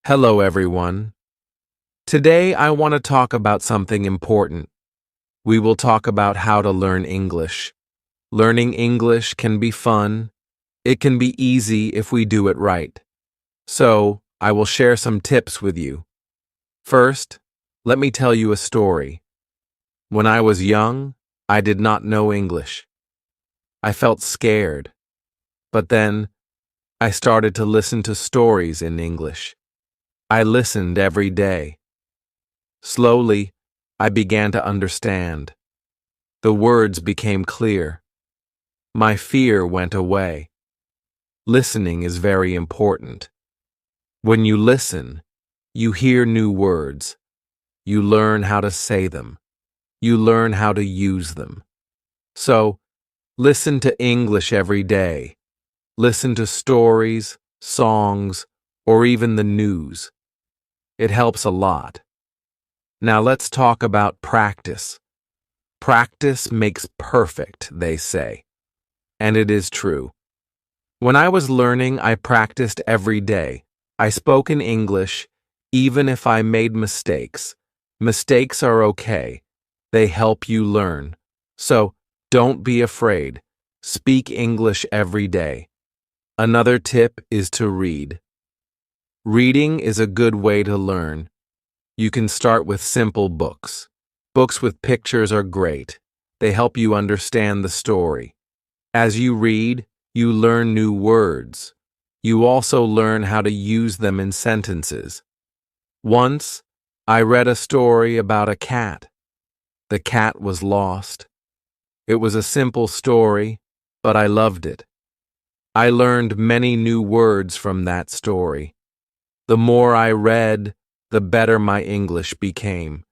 Hello, everyone. Today I want to talk about something important. We will talk about how to learn English. Learning English can be fun. It can be easy if we do it right. So, I will share some tips with you. First, let me tell you a story. When I was young, I did not know English. I felt scared. But then, I started to listen to stories in English. I listened every day. Slowly, I began to understand. The words became clear. My fear went away. Listening is very important. When you listen, you hear new words. You learn how to say them. You learn how to use them. So, listen to English every day. Listen to stories, songs, or even the news. It helps a lot. Now let's talk about practice. Practice makes perfect, they say. And it is true. When I was learning, I practiced every day. I spoke in English, even if I made mistakes. Mistakes are okay. They help you learn. So, don't be afraid. Speak English every day. Another tip is to read. Reading is a good way to learn. You can start with simple books. Books with pictures are great. They help you understand the story. As you read, you learn new words. You also learn how to use them in sentences. Once, I read a story about a cat. The cat was lost. It was a simple story, but I loved it. I learned many new words from that story. The more I read, the better my English became.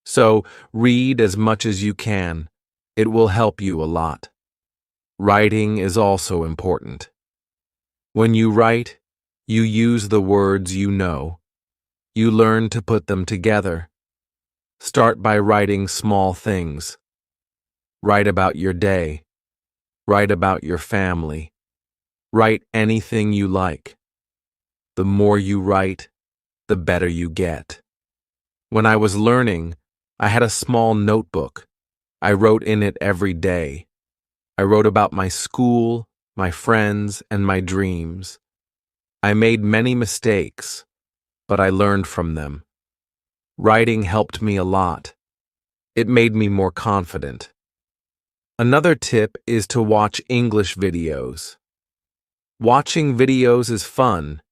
So, read as much as you can. It will help you a lot. Writing is also important. When you write, you use the words you know. You learn to put them together. Start by writing small things. Write about your day. Write about your family. Write anything you like. The more you write, the better you get. When I was learning, I had a small notebook. I wrote in it every day. I wrote about my school, my friends, and my dreams. I made many mistakes, but I learned from them. Writing helped me a lot. It made me more confident. Another tip is to watch English videos. Watching videos is fun.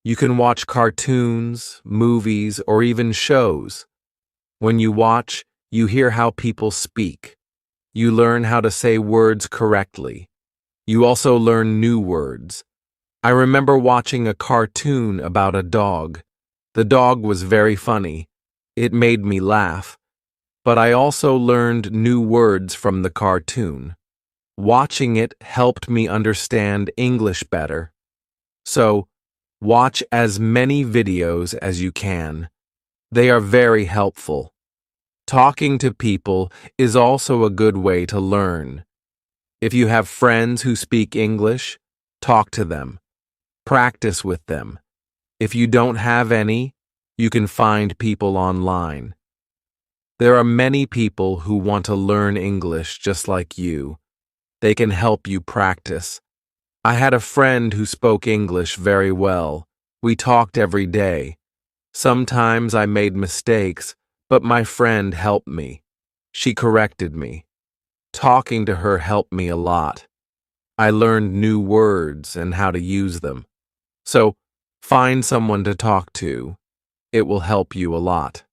You can watch cartoons, movies, or even shows. When you watch, you hear how people speak. You learn how to say words correctly. You also learn new words. I remember watching a cartoon about a dog. The dog was very funny. It made me laugh. But I also learned new words from the cartoon. Watching it helped me understand English better. So, watch as many videos as you can. They are very helpful. Talking to people is also a good way to learn. If you have friends who speak English, talk to them. Practice with them. If you don't have any, you can find people online. There are many people who want to learn English just like you. They can help you practice. I had a friend who spoke English very well. We talked every day. Sometimes I made mistakes, but my friend helped me. She corrected me. Talking to her helped me a lot. I learned new words and how to use them. So, find someone to talk to. It will help you a lot.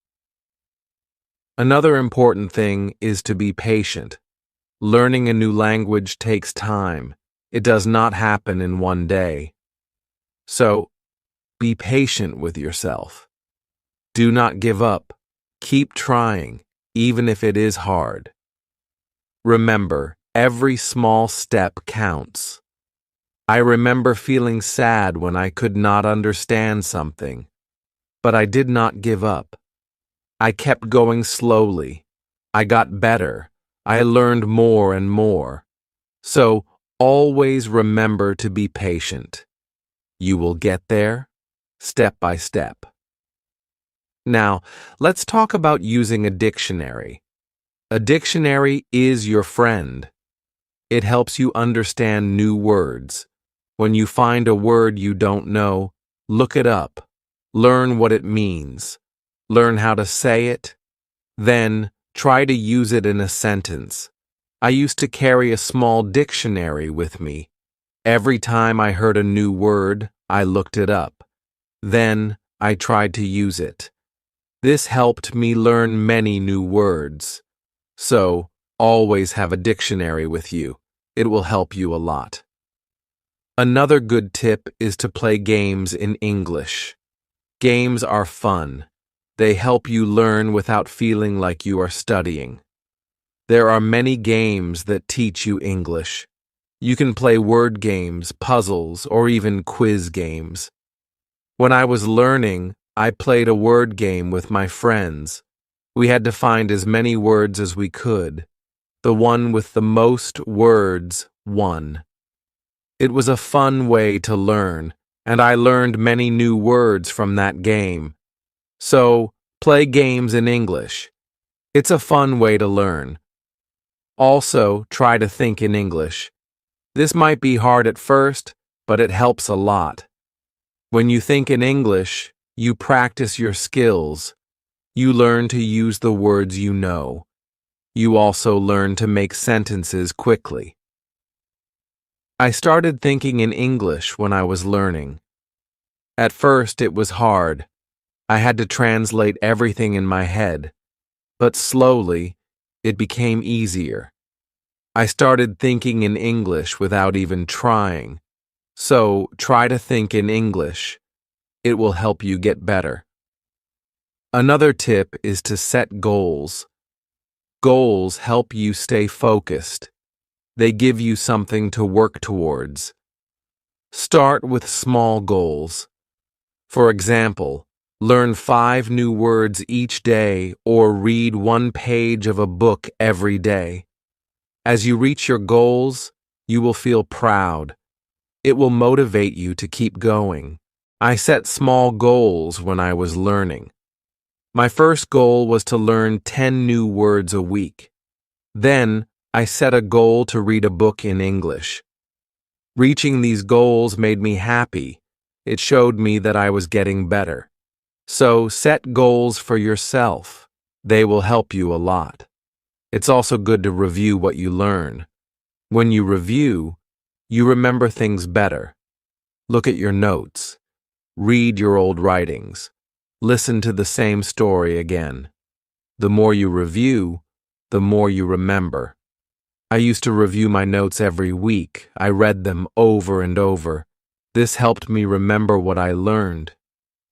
Another important thing is to be patient. Learning a new language takes time. It does not happen in one day. So, be patient with yourself. Do not give up. Keep trying, even if it is hard. Remember, every small step counts. I remember feeling sad when I could not understand something, but I did not give up. I kept going slowly. I got better. I learned more and more. So, always remember to be patient. You will get there. step by step. Now, let's talk about using a dictionary. A dictionary is your friend. It helps you understand new words. When you find a word you don't know, look it up. Learn what it means. Learn how to say it. Then, try to use it in a sentence. I used to carry a small dictionary with me. Every time I heard a new word, I looked it up. Then, I tried to use it. This helped me learn many new words. So, always have a dictionary with you. It will help you a lot. Another good tip is to play games in English. Games are fun. They help you learn without feeling like you are studying. There are many games that teach you English. You can play word games, puzzles, or even quiz games. When I was learning, I played a word game with my friends. We had to find as many words as we could. The one with the most words won. It was a fun way to learn, and I learned many new words from that game. So, play games in English. It's a fun way to learn. Also, try to think in English. This might be hard at first, but it helps a lot. When you think in English, you practice your skills. You learn to use the words you know. You also learn to make sentences quickly. I started thinking in English when I was learning. At first, it was hard. I had to translate everything in my head. But slowly, it became easier. I started thinking in English without even trying. So, try to think in English. It will help you get better. Another tip is to set goals. Goals help you stay focused. They give you something to work towards. Start with small goals. For example, learn 5 new words each day or read 1 page of a book every day. As you reach your goals, you will feel proud. It will motivate you to keep going. I set small goals when I was learning. My first goal was to learn 10 new words a week. Then, I set a goal to read a book in English. Reaching these goals made me happy. It showed me that I was getting better. So, set goals for yourself. They will help you a lot. It's also good to review what you learn. When you review, you remember things better. Look at your notes. Read your old writings. Listen to the same story again. The more you review, the more you remember. I used to review my notes every week. I read them over and over. This helped me remember what I learned.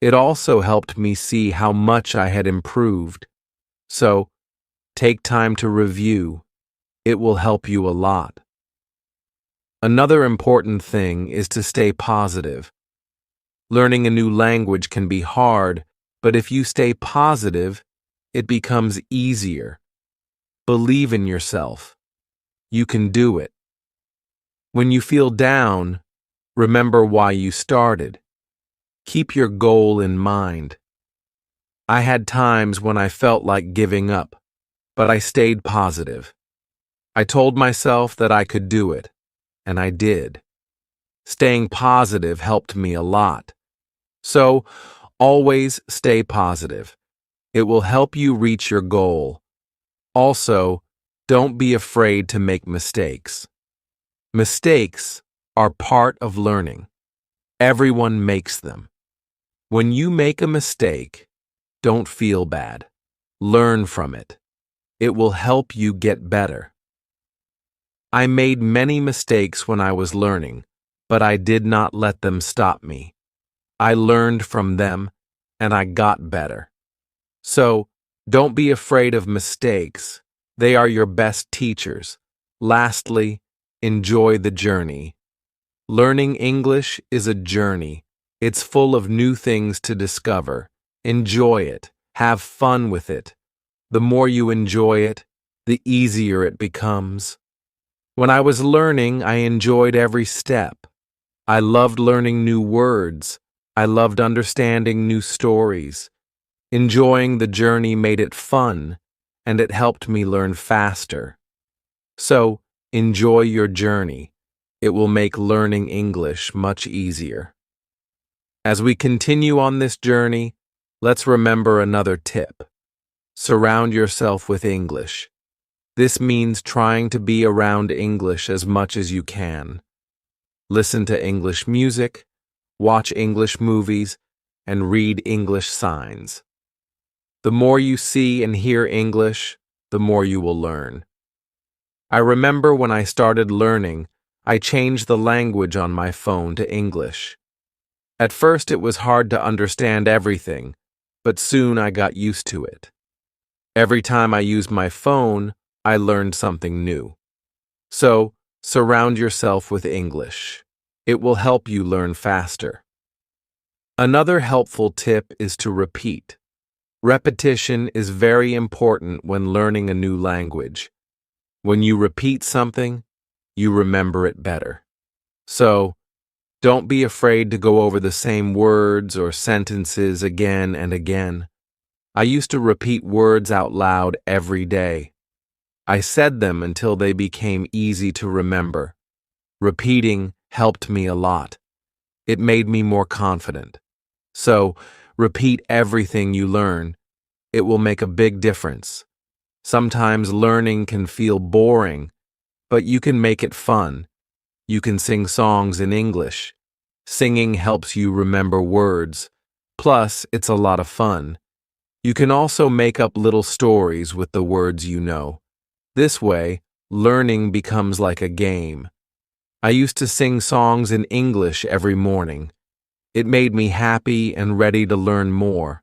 It also helped me see how much I had improved. So, take time to review. It will help you a lot. Another important thing is to stay positive. Learning a new language can be hard, but if you stay positive, it becomes easier. Believe in yourself. You can do it. When you feel down, remember why you started. Keep your goal in mind. I had times when I felt like giving up, but I stayed positive. I told myself that I could do it, and I did. Staying positive helped me a lot. So, always stay positive. It will help you reach your goal. Also, don't be afraid to make mistakes. Mistakes are part of learning. Everyone makes them. When you make a mistake, don't feel bad. Learn from it. It will help you get better. I made many mistakes when I was learning, but I did not let them stop me. I learned from them, and I got better. So, don't be afraid of mistakes. They are your best teachers. Lastly, enjoy the journey. Learning English is a journey. It's full of new things to discover. Enjoy it. Have fun with it. The more you enjoy it, the easier it becomes. When I was learning, I enjoyed every step. I loved learning new words. I loved understanding new stories. Enjoying the journey made it fun, and it helped me learn faster. So, enjoy your journey. It will make learning English much easier. As we continue on this journey, let's remember another tip. Surround yourself with English. This means trying to be around English as much as you can. Listen to English music, watch English movies, and read English signs. The more you see and hear English, the more you will learn. I remember when I started learning, I changed the language on my phone to English. At first it was hard to understand everything, but soon I got used to it. Every time I used my phone, I learned something new. So, surround yourself with English. It will help you learn faster. Another helpful tip is to repeat. Repetition is very important when learning a new language. When you repeat something, you remember it better. So, don't be afraid to go over the same words or sentences again and again. I used to repeat words out loud every day. I said them until they became easy to remember. Repeating helped me a lot. It made me more confident. So, repeat everything you learn. It will make a big difference. Sometimes learning can feel boring, but you can make it fun. You can sing songs in English. Singing helps you remember words. Plus, it's a lot of fun. You can also make up little stories with the words you know. This way, learning becomes like a game. I used to sing songs in English every morning. It made me happy and ready to learn more.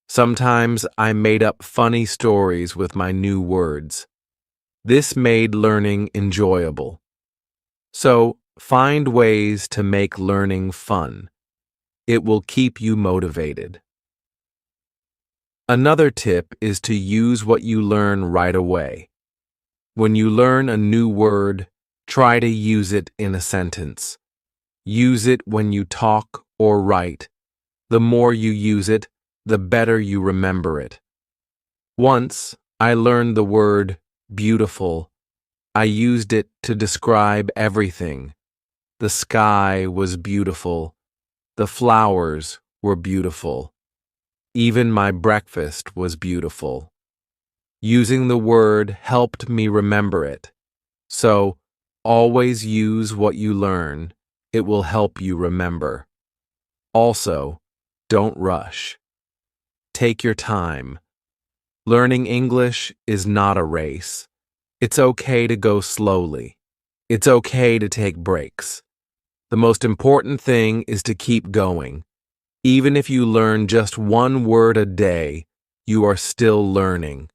Sometimes I made up funny stories with my new words. This made learning enjoyable. So, find ways to make learning fun. It will keep you motivated. Another tip is to use what you learn right away. When you learn a new word, try to use it in a sentence. Use it when you talk or write. The more you use it, the better you remember it. Once, I learned the word beautiful. I used it to describe everything. The sky was beautiful. The flowers were beautiful. Even my breakfast was beautiful. Using the word helped me remember it. So, always use what you learn. It will help you remember. Also, don't rush. Take your time. Learning English is not a race. It's okay to go slowly. It's okay to take breaks. The most important thing is to keep going. Even if you learn just one word a day, you are still learning.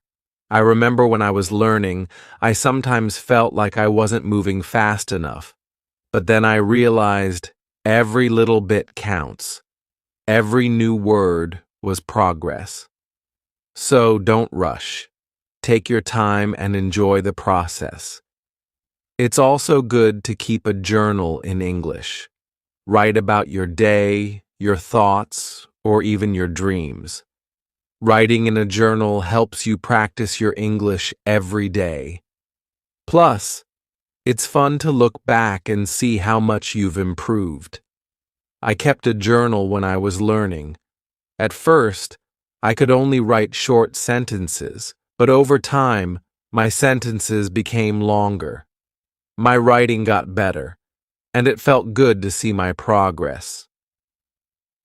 I remember when I was learning, I sometimes felt like I wasn't moving fast enough. But then I realized every little bit counts. Every new word was progress. So don't rush. Take your time and enjoy the process. It's also good to keep a journal in English. Write about your day, your thoughts, or even your dreams. Writing in a journal helps you practice your English every day. Plus, it's fun to look back and see how much you've improved. I kept a journal when I was learning. At first, I could only write short sentences, but over time, my sentences became longer. My writing got better, and it felt good to see my progress.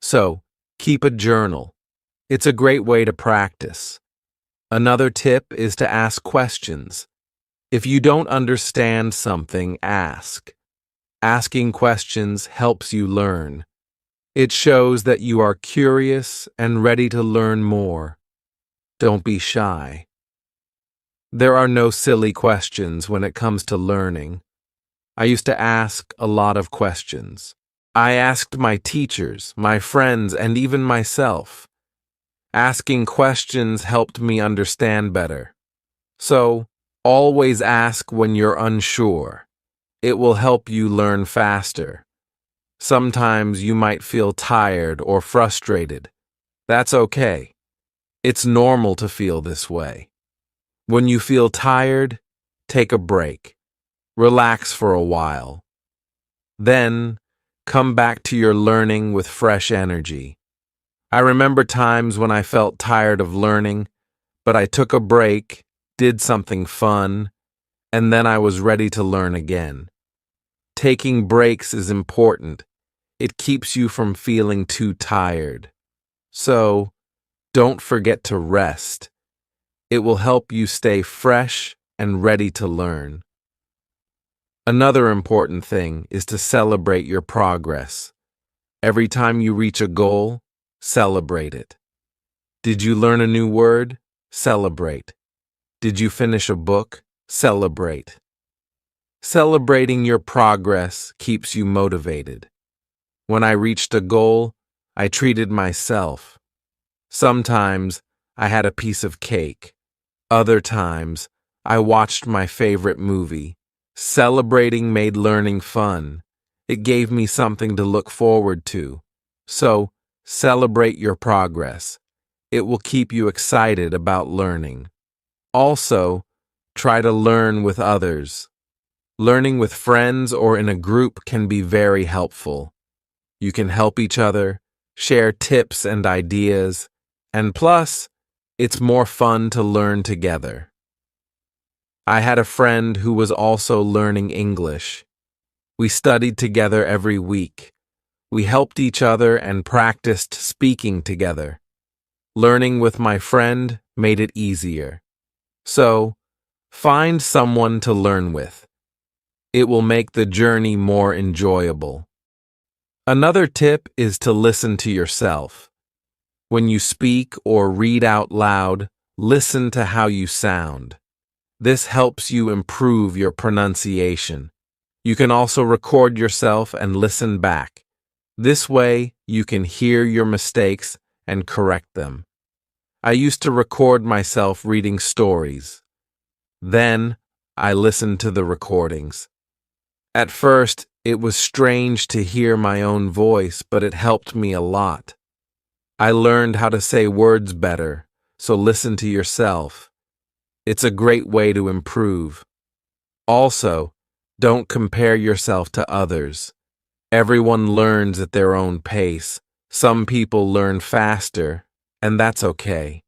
So, keep a journal. It's a great way to practice. Another tip is to ask questions. If you don't understand something, ask. Asking questions helps you learn. It shows that you are curious and ready to learn more. Don't be shy. There are no silly questions when it comes to learning. I used to ask a lot of questions. I asked my teachers, my friends, and even myself. Asking questions helped me understand better. So, always ask when you're unsure. It will help you learn faster. Sometimes you might feel tired or frustrated. That's okay. It's normal to feel this way. When you feel tired, take a break. Relax for a while. Then, come back to your learning with fresh energy. I remember times when I felt tired of learning, but I took a break, did something fun, and then I was ready to learn again. Taking breaks is important. It keeps you from feeling too tired. So, don't forget to rest. It will help you stay fresh and ready to learn. Another important thing is to celebrate your progress. Every time you reach a goal, celebrate it. Did you learn a new word? Celebrate. Did you finish a book? Celebrate. Celebrating your progress keeps you motivated. When I reached a goal, I treated myself. Sometimes I had a piece of cake. Other times, I watched my favorite movie. Celebrating made learning fun. It gave me something to look forward to. So, celebrate your progress. It will keep you excited about learning. Also, try to learn with others. Learning with friends or in a group can be very helpful. You can help each other, share tips and ideas, and plus, it's more fun to learn together. I had a friend who was also learning English. We studied together every week. We helped each other and practiced speaking together. Learning with my friend made it easier. So, find someone to learn with. It will make the journey more enjoyable. Another tip is to listen to yourself. When you speak or read out loud, listen to how you sound. This helps you improve your pronunciation. You can also record yourself and listen back. This way, you can hear your mistakes and correct them. I used to record myself reading stories. Then, I listened to the recordings. At first, it was strange to hear my own voice, but it helped me a lot. I learned how to say words better, so listen to yourself. It's a great way to improve. Also, don't compare yourself to others. Everyone learns at their own pace. Some people learn faster, and that's okay.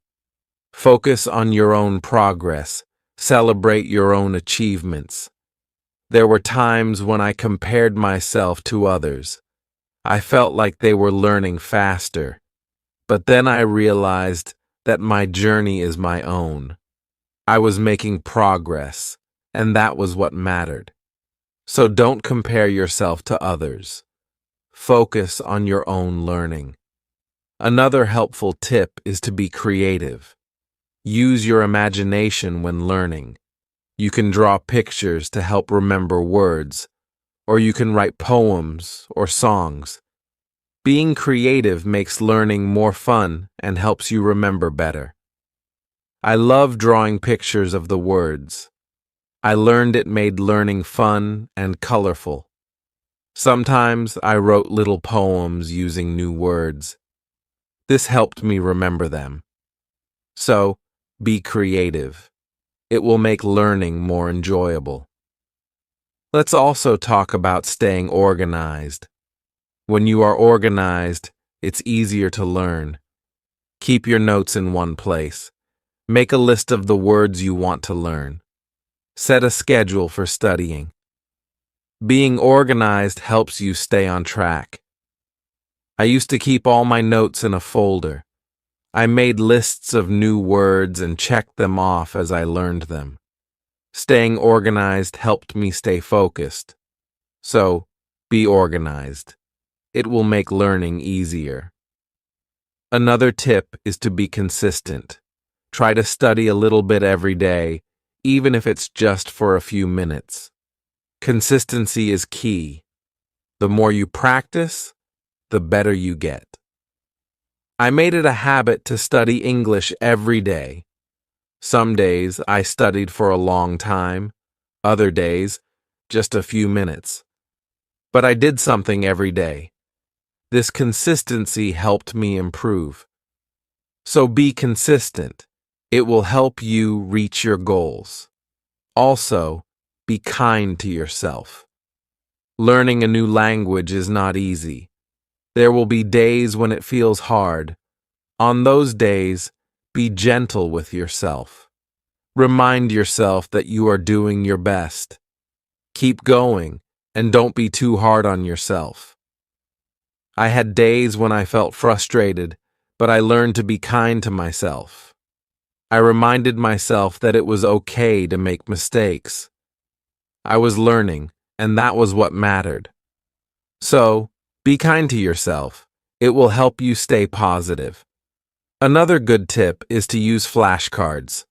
Focus on your own progress. Celebrate your own achievements. There were times when I compared myself to others. I felt like they were learning faster. But then I realized that my journey is my own. I was making progress, and that was what mattered. So don't compare yourself to others. Focus on your own learning. Another helpful tip is to be creative. Use your imagination when learning. You can draw pictures to help remember words, or you can write poems or songs. Being creative makes learning more fun and helps you remember better. I love drawing pictures of the words. I learned it made learning fun and colorful. Sometimes I wrote little poems using new words. This helped me remember them. So, be creative. It will make learning more enjoyable. Let's also talk about staying organized. When you are organized, it's easier to learn. Keep your notes in one place. Make a list of the words you want to learn. Set a schedule for studying. Being organized helps you stay on track. I used to keep all my notes in a folder. I made lists of new words and checked them off as I learned them. Staying organized helped me stay focused. So, be organized. It will make learning easier. Another tip is to be consistent. Try to study a little bit every day, even if it's just for a few minutes. Consistency is key. The more you practice, the better you get. I made it a habit to study English every day. Some days I studied for a long time, other days, just a few minutes. but I did something every day. This consistency helped me improve. So be consistent. It will help you reach your goals. Also, be kind to yourself. Learning a new language is not easy. There will be days when it feels hard. On those days, be gentle with yourself. Remind yourself that you are doing your best. Keep going, and don't be too hard on yourself. I had days when I felt frustrated, but I learned to be kind to myself. I reminded myself that it was okay to make mistakes. I was learning, and that was what mattered. So, be kind to yourself. It will help you stay positive. Another good tip is to use flashcards.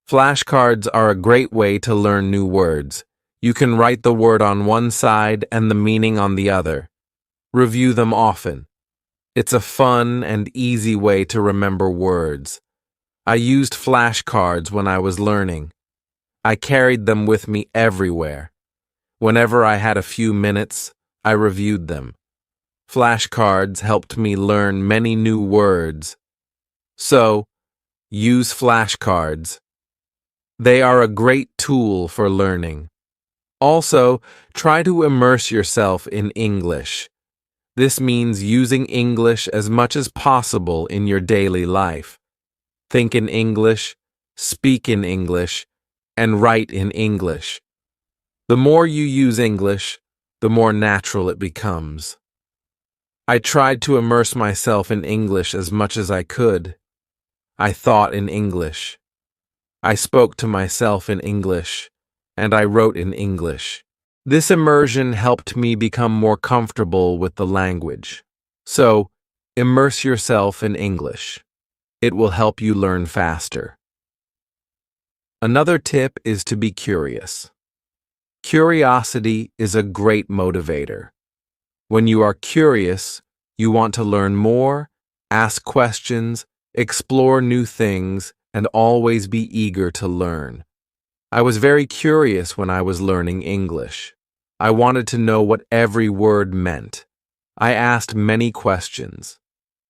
Flashcards are a great way to learn new words. You can write the word on one side and the meaning on the other. Review them often. It's a fun and easy way to remember words. I used flashcards when I was learning. I carried them with me everywhere. Whenever I had a few minutes, I reviewed them. Flashcards helped me learn many new words. So, use flashcards. They are a great tool for learning. Also, try to immerse yourself in English. This means using English as much as possible in your daily life. Think in English, speak in English, and write in English. The more you use English, the more natural it becomes. I tried to immerse myself in English as much as I could. I thought in English. I spoke to myself in English, and I wrote in English. This immersion helped me become more comfortable with the language. So, immerse yourself in English. It will help you learn faster. Another tip is to be curious. Curiosity is a great motivator. When you are curious, you want to learn more, ask questions, explore new things, and always be eager to learn. I was very curious when I was learning English. I wanted to know what every word meant. I asked many questions.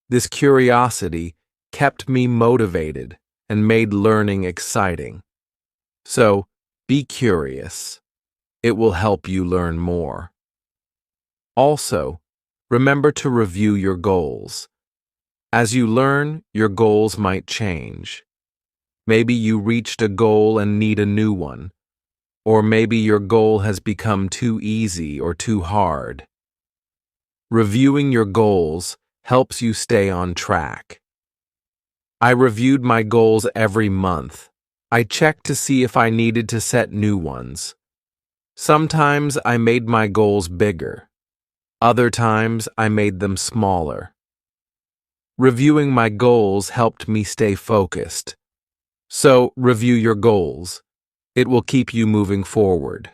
This curiosity kept me motivated and made learning exciting. So, be curious. It will help you learn more. Also, remember to review your goals. As you learn, your goals might change. Maybe you reached a goal and need a new one. Or maybe your goal has become too easy or too hard. Reviewing your goals helps you stay on track. I reviewed my goals every month. I checked to see if I needed to set new ones. Sometimes I made my goals bigger. Other times I made them smaller. Reviewing my goals helped me stay focused. So, review your goals. It will keep you moving forward.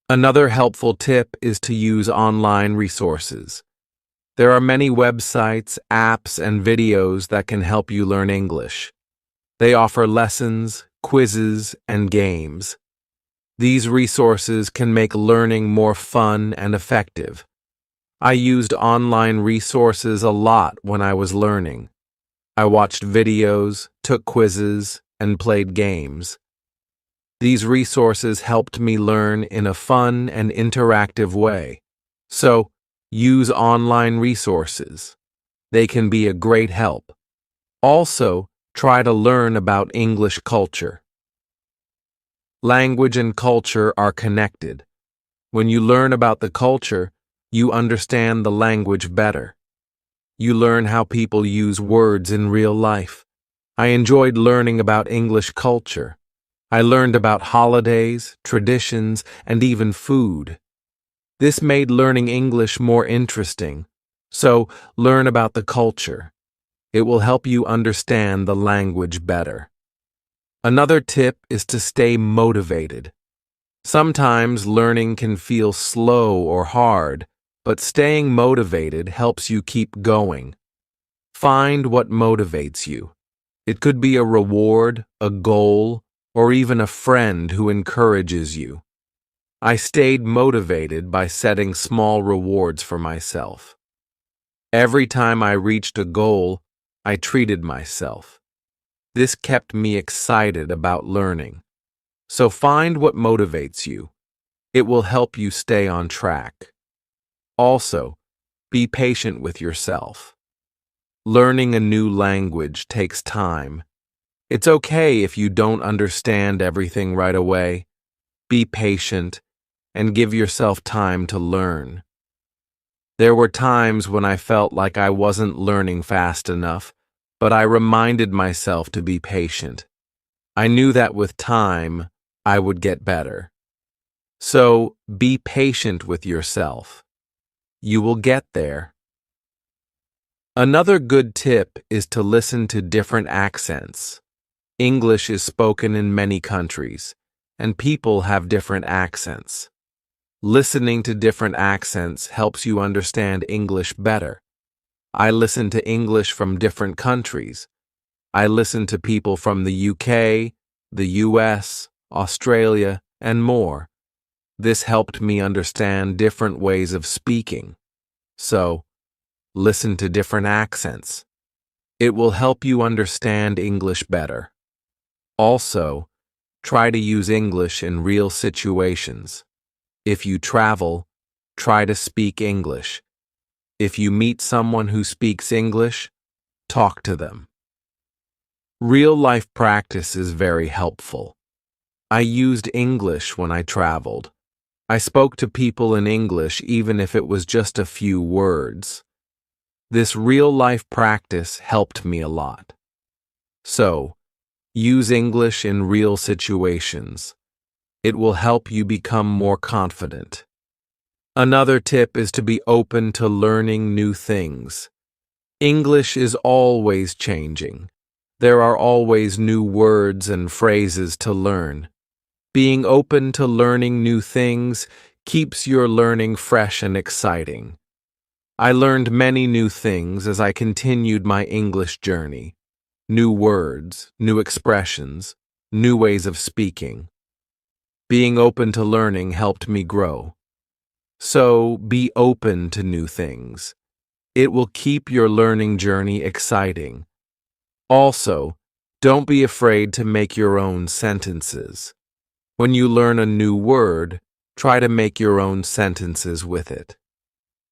Another helpful tip is to use online resources. There are many websites, apps, and videos that can help you learn English. They offer lessons, quizzes, and games. These resources can make learning more fun and effective. I used online resources a lot when I was learning. I watched videos, took quizzes, and played games. These resources helped me learn in a fun and interactive way. So, use online resources. They can be a great help. Also, try to learn about English culture. Language and culture are connected. When you learn about the culture, you understand the language better. You learn how people use words in real life. I enjoyed learning about English culture. I learned about holidays, traditions, and even food. This made learning English more interesting. So, learn about the culture. It will help you understand the language better. Another tip is to stay motivated. Sometimes learning can feel slow or hard, but staying motivated helps you keep going. Find what motivates you. It could be a reward, a goal, or even a friend who encourages you. I stayed motivated by setting small rewards for myself. Every time I reached a goal, I treated myself. This kept me excited about learning. So find what motivates you. It will help you stay on track. Also, be patient with yourself. Learning a new language takes time. It's okay if you don't understand everything right away. Be patient and give yourself time to learn. There were times when I felt like I wasn't learning fast enough, but I reminded myself to be patient. I knew that with time, I would get better. So, be patient with yourself. You will get there. Another good tip is to listen to different accents. English is spoken in many countries, and people have different accents. Listening to different accents helps you understand English better. I listen to English from different countries. I listen to people from the UK, the US, Australia, and more. This helped me understand different ways of speaking. So, listen to different accents. It will help you understand English better. Also, try to use English in real situations. If you travel, try to speak English. If you meet someone who speaks English, talk to them. Real-life practice is very helpful. I used English when I traveled. I spoke to people in English even if it was just a few words. This real-life practice helped me a lot. So, use English in real situations. It will help you become more confident. Another tip is to be open to learning new things. English is always changing. There are always new words and phrases to learn. Being open to learning new things keeps your learning fresh and exciting. I learned many new things as I continued my English journey. New words, new expressions, new ways of speaking. Being open to learning helped me grow. So, be open to new things. It will keep your learning journey exciting. Also, don't be afraid to make your own sentences. When you learn a new word, try to make your own sentences with it.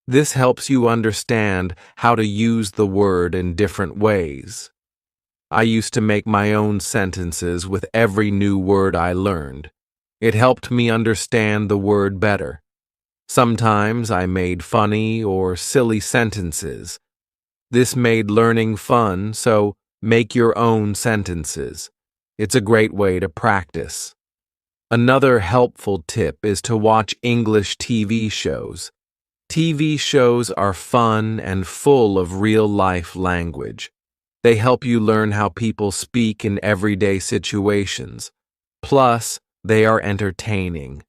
This helps you understand how to use the word in different ways. I used to make my own sentences with every new word I learned. It helped me understand the word better. Sometimes I made funny or silly sentences. This made learning fun, so make your own sentences. It's a great way to practice. Another helpful tip is to watch English TV shows. TV shows are fun and full of real-life language. They help you learn how people speak in everyday situations. Plus, they are entertaining.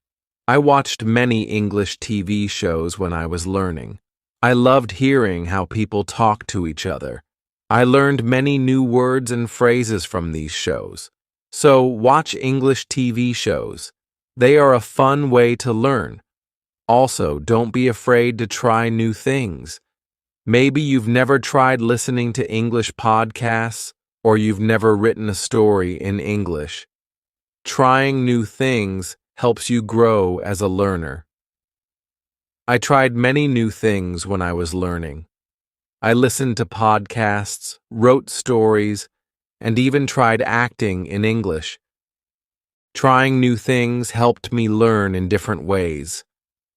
I watched many English TV shows when I was learning. I loved hearing how people talk to each other. I learned many new words and phrases from these shows. So, watch English TV shows. They are a fun way to learn. Also, don't be afraid to try new things. Maybe you've never tried listening to English podcasts, or you've never written a story in English. Trying new things helps you grow as a learner. I tried many new things when I was learning. I listened to podcasts, wrote stories, and even tried acting in English. Trying new things helped me learn in different ways.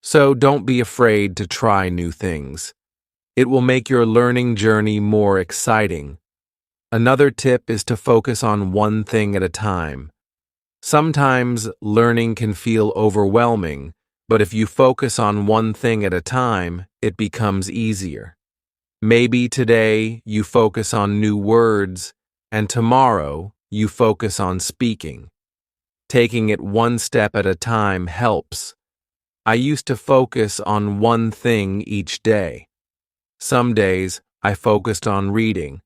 So don't be afraid to try new things. It will make your learning journey more exciting. Another tip is to focus on one thing at a time. Sometimes learning can feel overwhelming, but if you focus on one thing at a time, it becomes easier. Maybe today you focus on new words, and tomorrow you focus on speaking. Taking it one step at a time helps. I used to focus on one thing each day. Some days I focused on reading.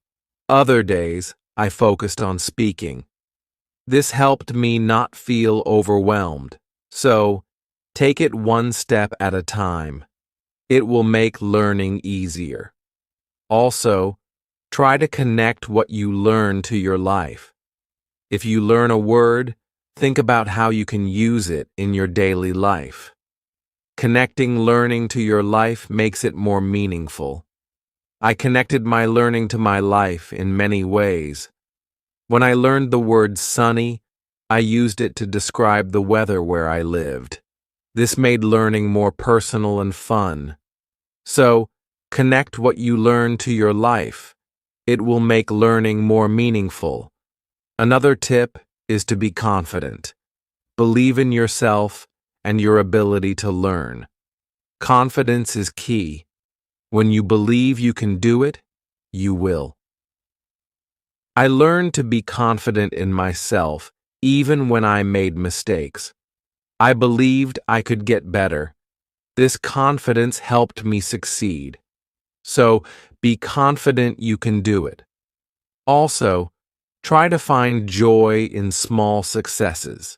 Other days I focused on speaking. This helped me not feel overwhelmed. So, Take it one step at a time. It will make learning easier. Also, try to connect what you learn to your life. If you learn a word, think about how you can use it in your daily life. Connecting learning to your life makes it more meaningful. I connected my learning to my life in many ways. When I learned the word sunny, I used it to describe the weather where I lived. This made learning more personal and fun. So, connect what you learn to your life. It will make learning more meaningful. Another tip is to be confident. Believe in yourself and your ability to learn. Confidence is key. When you believe you can do it, you will. I learned to be confident in myself even when I made mistakes. I believed I could get better. This confidence helped me succeed. So, be confident you can do it. Also, try to find joy in small successes.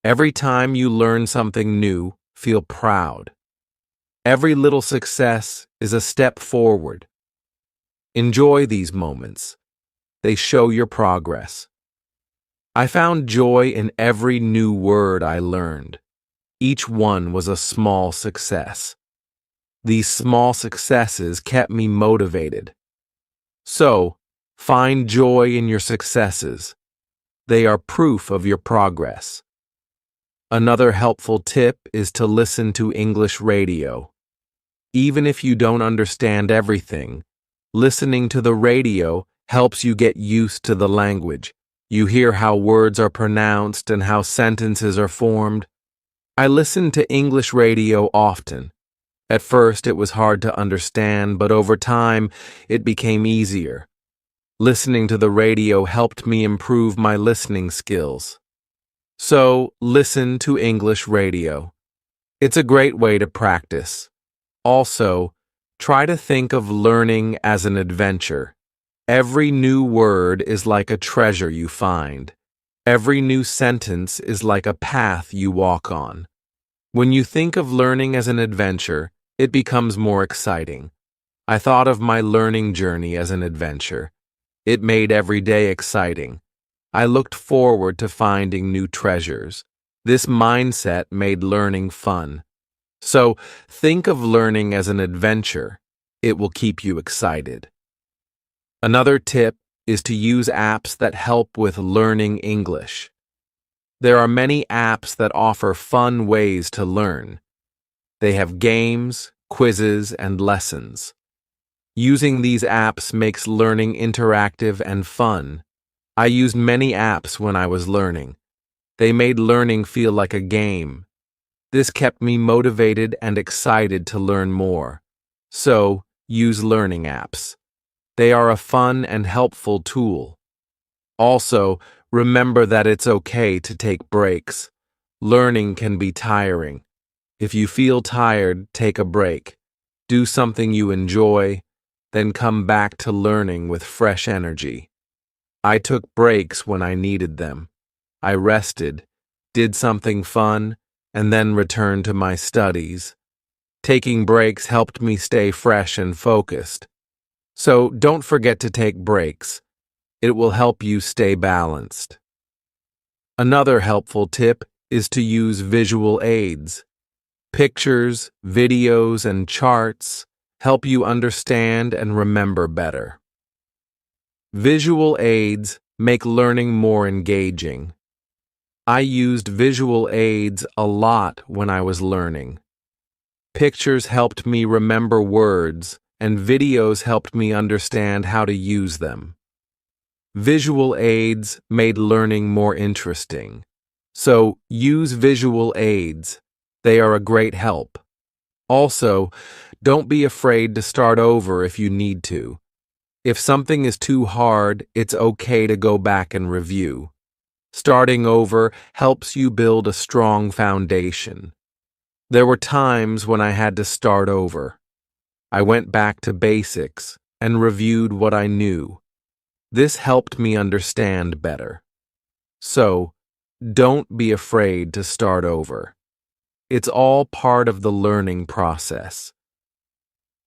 Every time you learn something new, feel proud. Every little success is a step forward. Enjoy these moments. They show your progress. I found joy in every new word I learned. Each one was a small success. These small successes kept me motivated. So, find joy in your successes. They are proof of your progress. Another helpful tip is to listen to English radio. Even if you don't understand everything, listening to the radio helps you get used to the language. You hear how words are pronounced and how sentences are formed. I listen to English radio often. At first, it was hard to understand, but over time, it became easier. Listening to the radio helped me improve my listening skills. So, listen to English radio. It's a great way to practice. Also, try to think of learning as an adventure. Every new word is like a treasure you find. Every new sentence is like a path you walk on. When you think of learning as an adventure, it becomes more exciting. I thought of my learning journey as an adventure. It made every day exciting. I looked forward to finding new treasures. This mindset made learning fun. So, think of learning as an adventure. It will keep you excited. Another tip is to use apps that help with learning English. There are many apps that offer fun ways to learn. They have games, quizzes, and lessons. Using these apps makes learning interactive and fun. I used many apps when I was learning. They made learning feel like a game. This kept me motivated and excited to learn more. So, use learning apps. They are a fun and helpful tool. Also, remember that it's okay to take breaks. Learning can be tiring. If you feel tired, take a break. Do something you enjoy, then come back to learning with fresh energy. I took breaks when I needed them. I rested, did something fun, and then returned to my studies. Taking breaks helped me stay fresh and focused. So don't forget to take breaks. It will help you stay balanced. Another helpful tip is to use visual aids. Pictures, videos, and charts help you understand and remember better. Visual aids make learning more engaging. I used visual aids a lot when I was learning. Pictures helped me remember words, and videos helped me understand how to use them. Visual aids made learning more interesting. So, use visual aids. They are a great help. Also, don't be afraid to start over if you need to. If something is too hard, it's okay to go back and review. Starting over helps you build a strong foundation. There were times when I had to start over. I went back to basics and reviewed what I knew. This helped me understand better. So, don't be afraid to start over. It's all part of the learning process.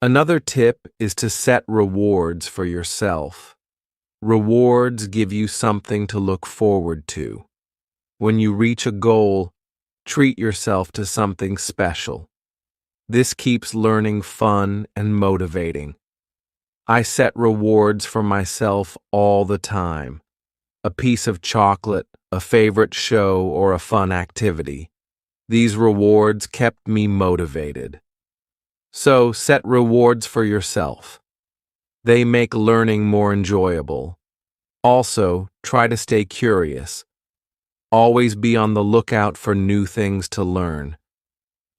Another tip is to set rewards for yourself. Rewards give you something to look forward to. When you reach a goal, treat yourself to something special. This keeps learning fun and motivating. I set rewards for myself all the time. A piece of chocolate, a favorite show, or a fun activity. These rewards kept me motivated. So set rewards for yourself. They make learning more enjoyable. Also, try to stay curious. Always be on the lookout for new things to learn.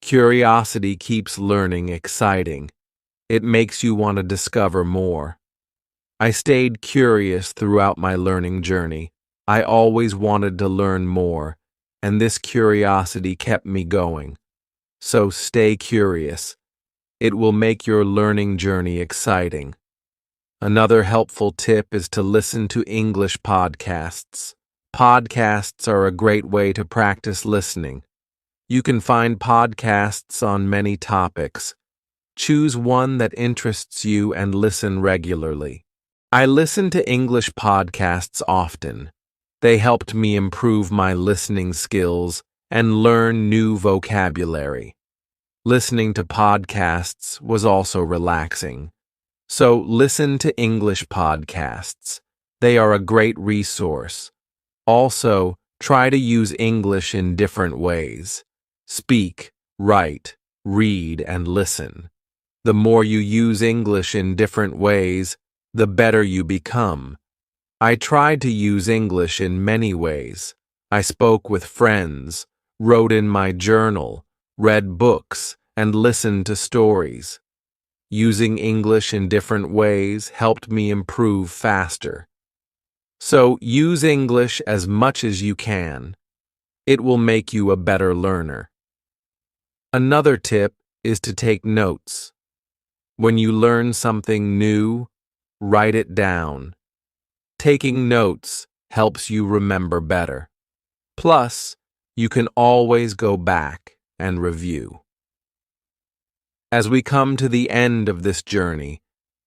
Curiosity keeps learning exciting. It makes you want to discover more. I stayed curious throughout my learning journey. I always wanted to learn more, and this curiosity kept me going. So stay curious. It will make your learning journey exciting. Another helpful tip is to listen to English podcasts. Podcasts are a great way to practice listening. You can find podcasts on many topics. Choose one that interests you and listen regularly. I listen to English podcasts often. They helped me improve my listening skills and learn new vocabulary. Listening to podcasts was also relaxing. So listen to English podcasts. They are a great resource. Also, try to use English in different ways. Speak, write, read, and listen. The more you use English in different ways, the better you become. I tried to use English in many ways. I spoke with friends, wrote in my journal, read books, and listened to stories. Using English in different ways helped me improve faster. So use English as much as you can. It will make you a better learner. Another tip is to take notes. When you learn something new, write it down. Taking notes helps you remember better. Plus, you can always go back and review. As we come to the end of this journey,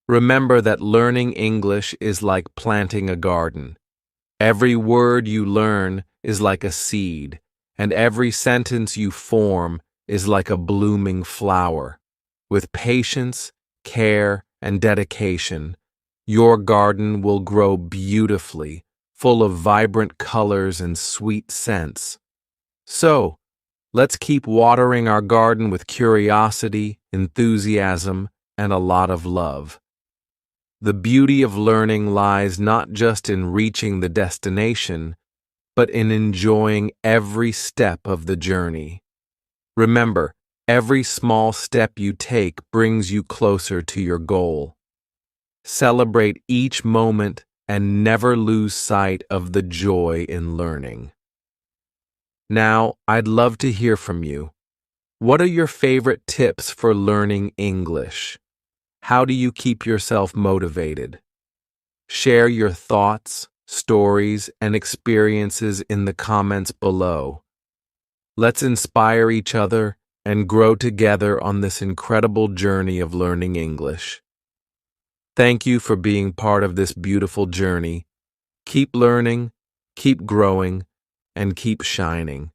remember that learning English is like planting a garden. Every word you learn is like a seed, and every sentence you form is like a blooming flower. With patience, care, and dedication, your garden will grow beautifully, full of vibrant colors and sweet scents. So, let's keep watering our garden with curiosity, enthusiasm, and a lot of love. The beauty of learning lies not just in reaching the destination, but in enjoying every step of the journey. Remember, every small step you take brings you closer to your goal. Celebrate each moment and never lose sight of the joy in learning. Now, I'd love to hear from you. What are your favorite tips for learning English? How do you keep yourself motivated? Share your thoughts, stories, and experiences in the comments below. Let's inspire each other and grow together on this incredible journey of learning English. Thank you for being part of this beautiful journey. Keep learning, keep growing, and keep shining.